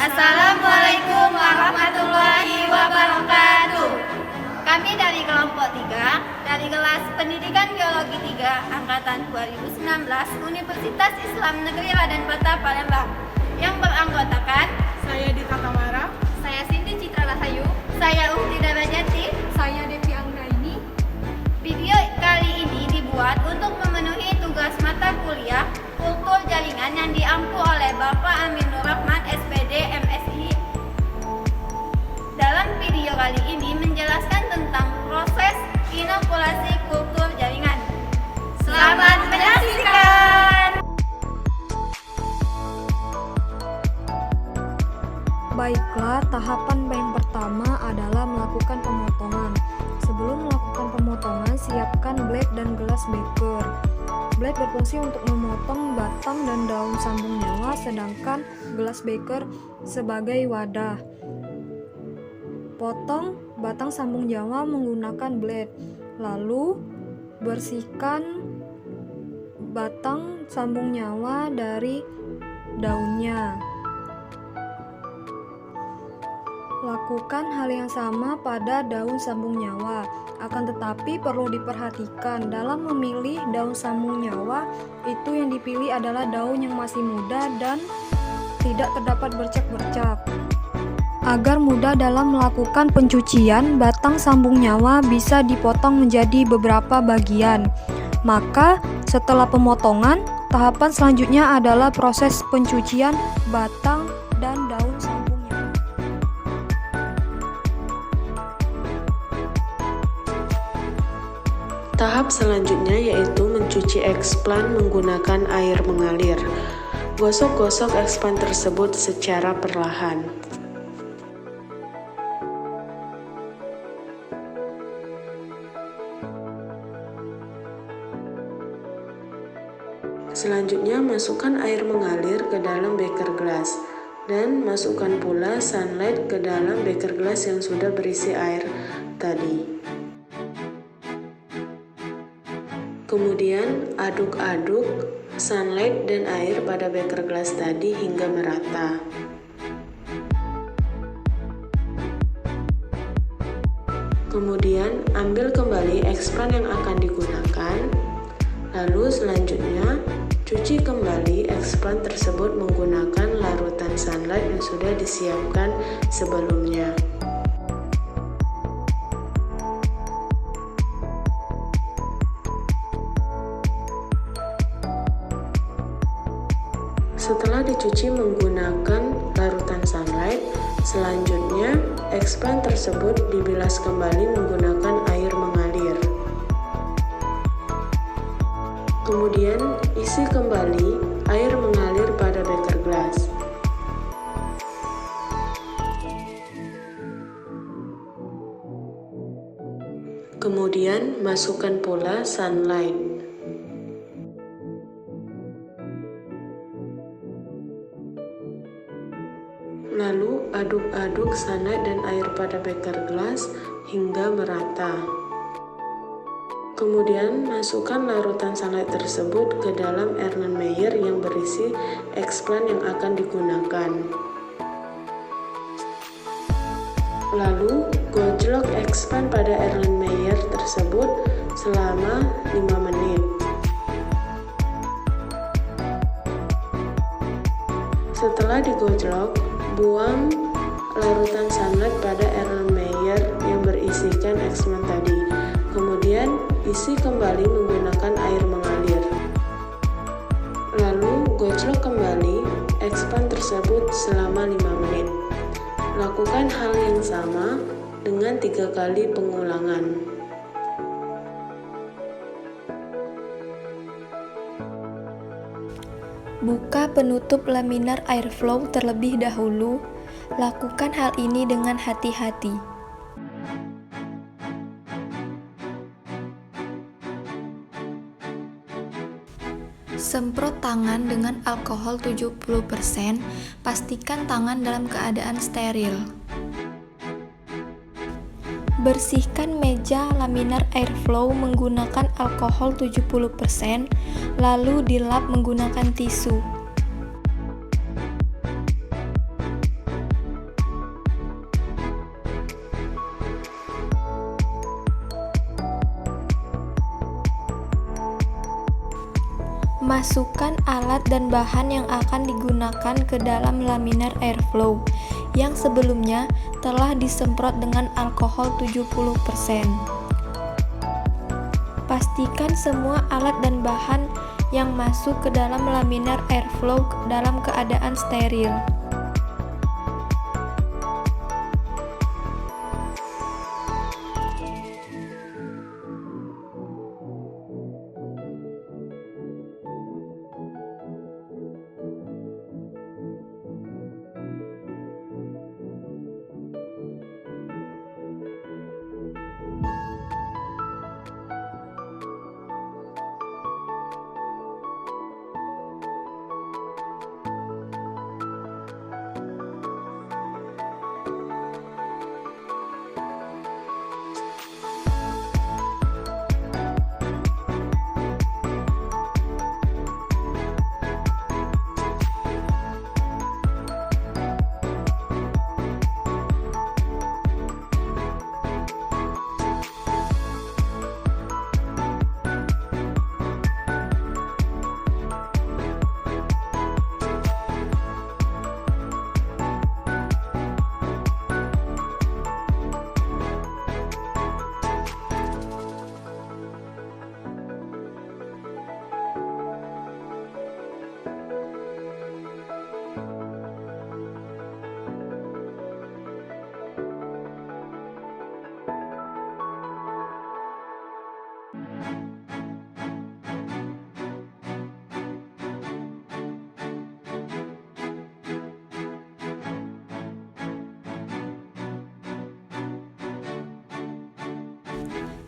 Assalamualaikum warahmatullahi wabarakatuh. Kami dari kelompok 3 dari kelas Pendidikan Geologi 3 angkatan 2019 Universitas Islam Negeri Raden Patah Palembang yang beranggotakan Saya Dita Tamara, saya Cindy Citra Rahayu, saya Uhti Darajati, saya Devi Anggraini. Video kali ini dibuat untuk memenuhi tugas mata kuliah Kultur Jaringan yang diampu oleh Bapak Amin Nur Rahman SPD MSI. Dalam video kali ini menjelaskan tentang proses inokulasi kultur jaringan. Selamat menyaksikan. Baiklah, tahapan yang pertama adalah melakukan pemotongan. Sebelum melakukan pemotongan, siapkan blade dan gelas beker. Blade berfungsi untuk memotong batang dan daun sambung nyawa, sedangkan gelas beker sebagai wadah. Potong batang sambung nyawa menggunakan blade, lalu bersihkan batang sambung nyawa dari daunnya. Lakukan hal yang sama pada daun sambung nyawa. Akan tetapi perlu diperhatikan dalam memilih daun sambung nyawa, itu yang dipilih adalah daun yang masih muda dan tidak terdapat bercak-bercak. Agar mudah dalam melakukan pencucian, batang sambung nyawa bisa dipotong menjadi beberapa bagian. Maka setelah pemotongan, tahapan selanjutnya adalah proses pencucian batang dan daun sambung nyawa. Tahap selanjutnya yaitu mencuci eksplan menggunakan air mengalir. Gosok-gosok eksplan tersebut secara perlahan. Selanjutnya, masukkan air mengalir ke dalam beker gelas dan masukkan pula sunlight ke dalam beker gelas yang sudah berisi air tadi. Kemudian, aduk-aduk sunlight dan air pada beker gelas tadi hingga merata. Kemudian, ambil kembali eksplan yang akan digunakan. Lalu selanjutnya, cuci kembali eksplan tersebut menggunakan larutan sunlight yang sudah disiapkan sebelumnya. Setelah dicuci menggunakan larutan sunlight, selanjutnya eksplan tersebut dibilas kembali menggunakan air mengalir. Kemudian isi kembali air mengalir pada beker gelas. Kemudian masukkan pula sunlight. Lalu aduk-aduk sunlight dan air pada beker gelas hingga merata. Kemudian masukkan larutan sunlight tersebut ke dalam Erlenmeyer yang berisi eksplan yang akan digunakan. Lalu gojlok eksplan pada Erlenmeyer tersebut selama 5 menit. Setelah digojlok, buang larutan sunlight pada Erlenmeyer yang berisikan eksplan tadi. Kemudian isi kembali menggunakan air mengalir. Lalu gojlok kembali eksplan tersebut selama 5 menit. Lakukan hal yang sama dengan 3 kali pengulangan. Buka penutup laminar airflow terlebih dahulu. Lakukan hal ini dengan hati-hati. Semprot tangan dengan alkohol 70%. Pastikan tangan dalam keadaan steril. Bersihkan meja laminar airflow menggunakan alkohol 70%, lalu dilap menggunakan tisu. Masukkan alat dan bahan yang akan digunakan ke dalam laminar airflow yang sebelumnya telah disemprot dengan alkohol 70%. Pastikan semua alat dan bahan yang masuk ke dalam laminar airflow dalam keadaan steril.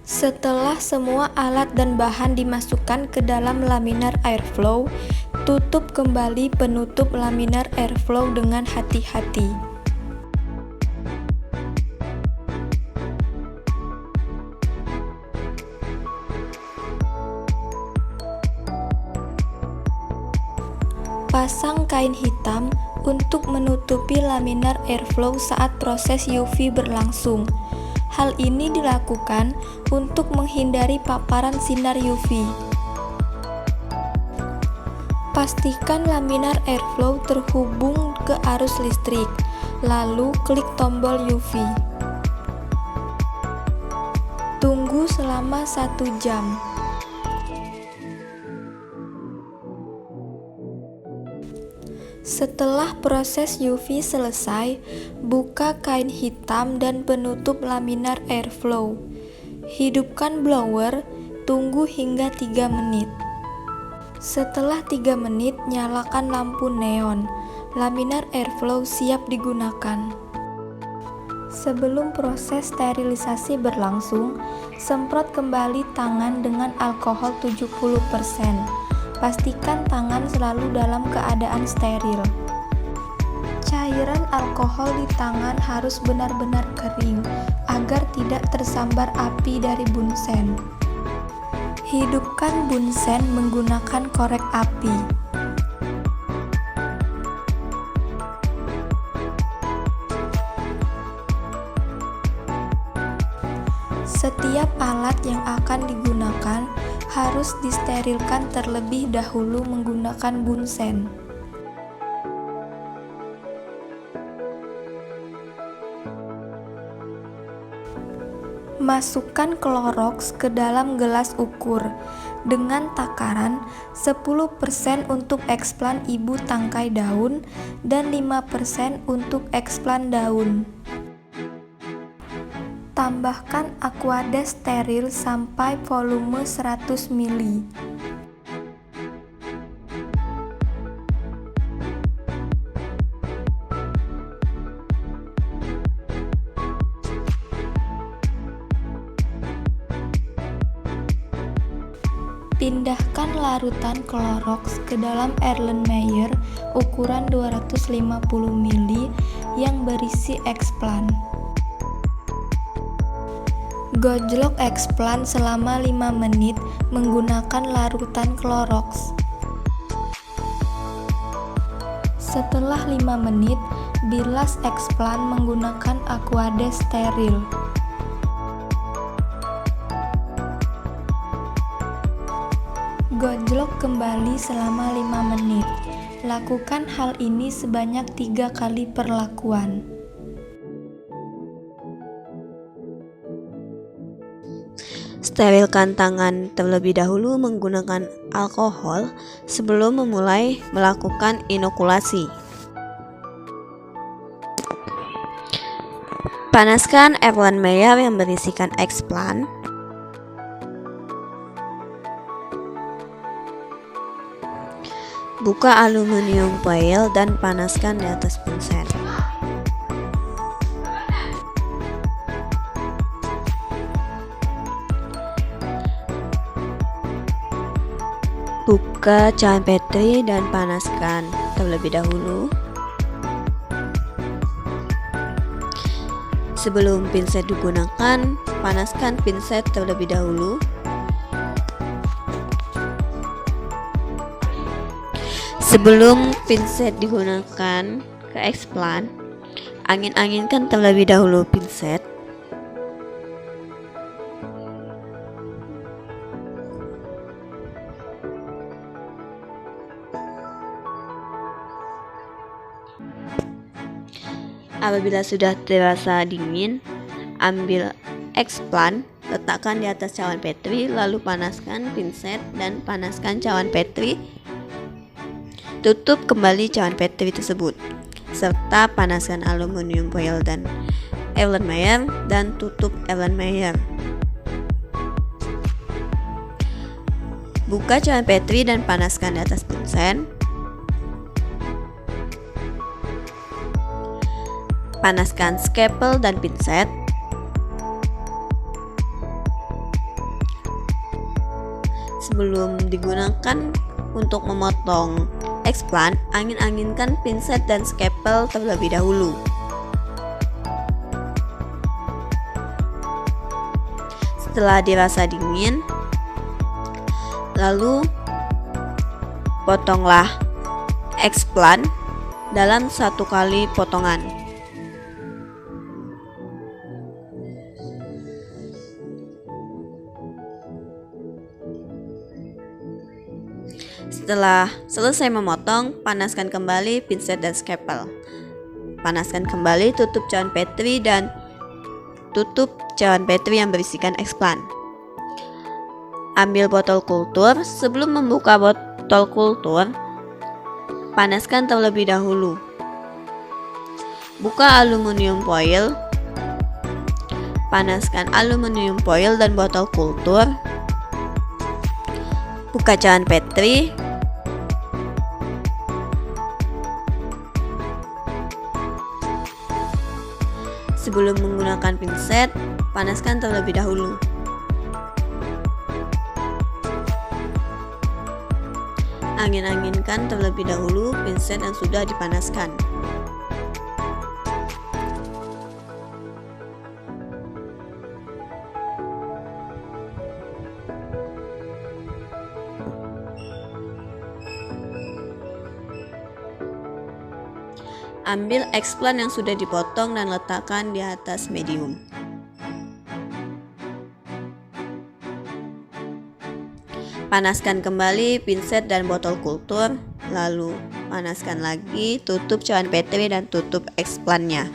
Setelah semua alat dan bahan dimasukkan ke dalam laminar airflow, tutup kembali penutup laminar airflow dengan hati-hati. Pasang kain hitam untuk menutupi laminar airflow saat proses UV berlangsung. Hal ini dilakukan untuk menghindari paparan sinar UV. Pastikan laminar airflow terhubung ke arus listrik, lalu klik tombol UV. Tunggu selama 1 jam. Setelah proses UV selesai, buka kain hitam dan penutup laminar airflow. Hidupkan blower, tunggu hingga 3 menit. Setelah 3 menit, nyalakan lampu neon. Laminar airflow siap digunakan. Sebelum proses sterilisasi berlangsung, semprot kembali tangan dengan alkohol 70%. Pastikan tangan selalu dalam keadaan steril. Cairan alkohol di tangan harus benar-benar kering agar tidak tersambar api dari bunsen. Hidupkan bunsen menggunakan korek api. Setiap alat yang akan digunakan harus disterilkan terlebih dahulu menggunakan bunsen. Masukkan Clorox ke dalam gelas ukur dengan takaran 10% untuk eksplan ibu tangkai daun dan 5% untuk eksplan daun. Tambahkan Aquades steril sampai volume 100 ml. Pindahkan larutan Clorox ke dalam Erlenmeyer ukuran 250 ml yang berisi eksplan. Gojlok eksplan selama 5 menit menggunakan larutan Clorox. Setelah 5 menit, bilas eksplan menggunakan Aquades steril. Gojlok kembali selama 5 menit. Lakukan hal ini sebanyak 3 kali perlakuan. Sterilkan tangan terlebih dahulu menggunakan alkohol sebelum memulai melakukan inokulasi. Panaskan Erlenmeyer yang berisikan explant. Buka aluminium foil dan panaskan di atas pinset. Buka cawan Petri dan panaskan terlebih dahulu. Sebelum pinset digunakan, panaskan pinset terlebih dahulu. Sebelum pinset digunakan ke explant, angin-anginkan terlebih dahulu pinset. Apabila sudah terasa dingin, ambil explant, letakkan di atas cawan Petri, lalu panaskan pinset dan panaskan cawan Petri. Tutup kembali cawan Petri tersebut, serta panaskan aluminium foil dan Erlenmeyer dan tutup Erlenmeyer. Buka cawan Petri dan panaskan di atas pinset. Panaskan scalpel dan pinset. Sebelum digunakan untuk memotong explant, angin-anginkan pinset dan scalpel terlebih dahulu. Setelah dirasa dingin, lalu potonglah explant dalam 1 kali potongan. Setelah selesai memotong, panaskan kembali pinset dan scalpel. Panaskan kembali, tutup cawan Petri dan tutup cawan Petri yang berisikan explant. Ambil botol kultur. Sebelum membuka botol kultur, panaskan terlebih dahulu. Buka aluminium foil. Panaskan aluminium foil dan botol kultur. Buka cawan Petri. Sebelum menggunakan pinset, panaskan terlebih dahulu. Angin-anginkan terlebih dahulu pinset yang sudah dipanaskan. Ambil explant yang sudah dipotong dan letakkan di atas medium. Panaskan kembali pinset dan botol kultur, lalu panaskan lagi, tutup cawan Petri dan tutup explantnya.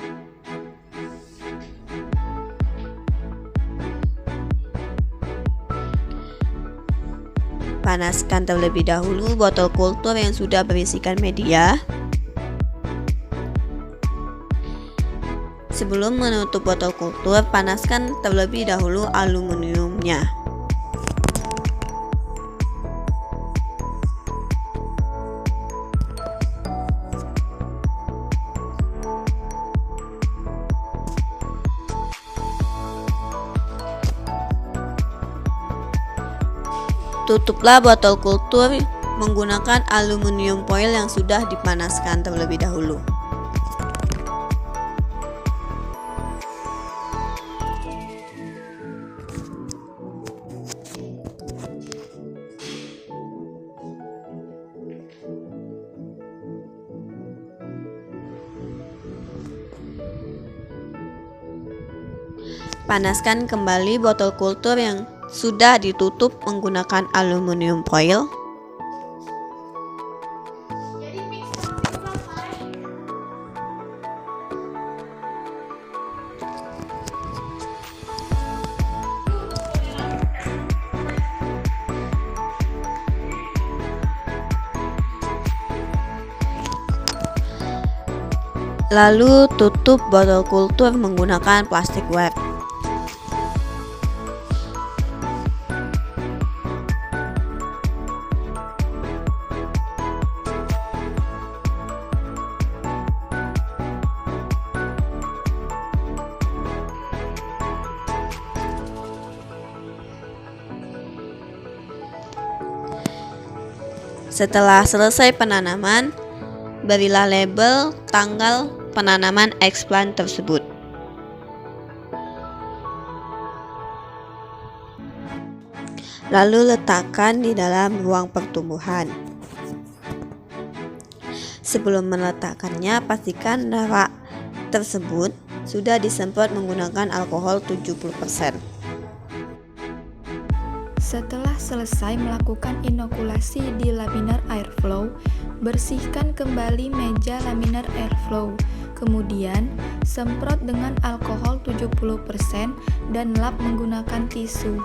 Panaskan terlebih dahulu botol kultur yang sudah berisikan media. Sebelum menutup botol kultur, panaskan terlebih dahulu aluminiumnya. Tutuplah botol kultur menggunakan aluminium foil yang sudah dipanaskan terlebih dahulu. Panaskan kembali botol kultur yang sudah ditutup menggunakan aluminium foil. Lalu tutup botol kultur menggunakan plastik wrap. Setelah selesai penanaman, berilah label tanggal penanaman explant tersebut. Lalu letakkan di dalam ruang pertumbuhan. Sebelum meletakkannya, pastikan rak tersebut sudah disemprot menggunakan alkohol 70%. Setelah selesai melakukan inokulasi di laminar airflow, bersihkan kembali meja laminar airflow. Kemudian, semprot dengan alkohol 70% dan lap menggunakan tisu.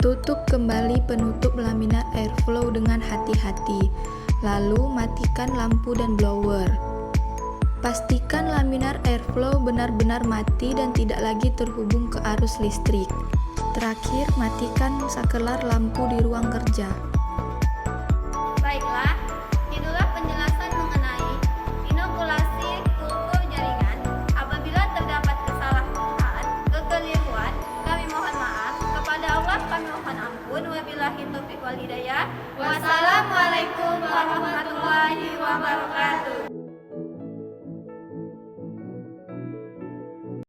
Tutup kembali penutup laminar airflow dengan hati-hati, lalu matikan lampu dan blower. Pastikan laminar airflow benar-benar mati dan tidak lagi terhubung ke arus listrik. Terakhir, matikan saklar lampu di ruang kerja. Baiklah, itulah penjelasan mengenai inokulasi kultur jaringan. Apabila terdapat kesalahan, kekeliruan, kami mohon maaf. Kepada Allah kami mohon ampun. Wabillahi taufiq wal hidayah. Wassalamualaikum warahmatullahi wabarakatuh.